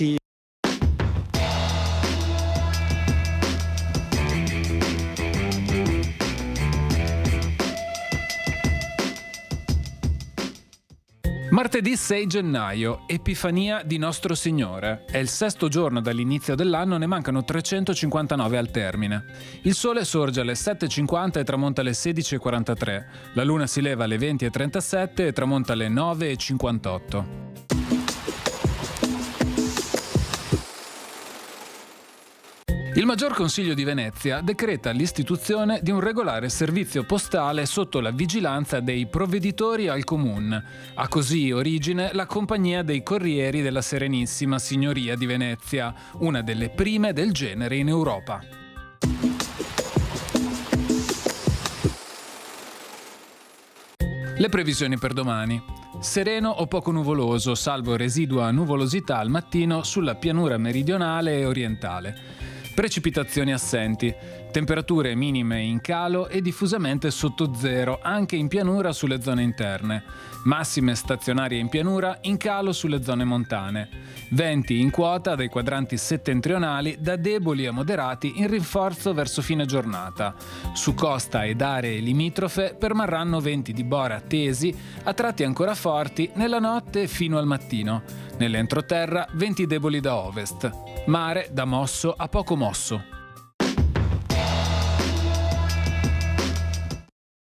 Sì. Martedì 6 gennaio, Epifania di Nostro Signore. È il sesto giorno dall'inizio dell'anno, ne mancano 359 al termine. Il sole sorge alle 7.50 e tramonta alle 16.43. La luna si leva alle 20.37 e tramonta alle 9.58. Il Maggior Consiglio di Venezia decreta l'istituzione di un regolare servizio postale sotto la vigilanza dei provveditori al Comun. Ha così origine la Compagnia dei Corrieri della Serenissima Signoria di Venezia, una delle prime del genere in Europa. Le previsioni per domani. Sereno o poco nuvoloso, salvo residua nuvolosità al mattino sulla pianura meridionale e orientale. Precipitazioni assenti, temperature minime in calo e diffusamente sotto zero anche in pianura sulle zone interne, massime stazionarie in pianura, in calo sulle zone montane, venti in quota dai quadranti settentrionali da deboli a moderati in rinforzo verso fine giornata. Su costa ed aree limitrofe permarranno venti di bora tesi, a tratti ancora forti nella notte fino al mattino. Nell'entroterra venti deboli da ovest. Mare da mosso a poco mosso.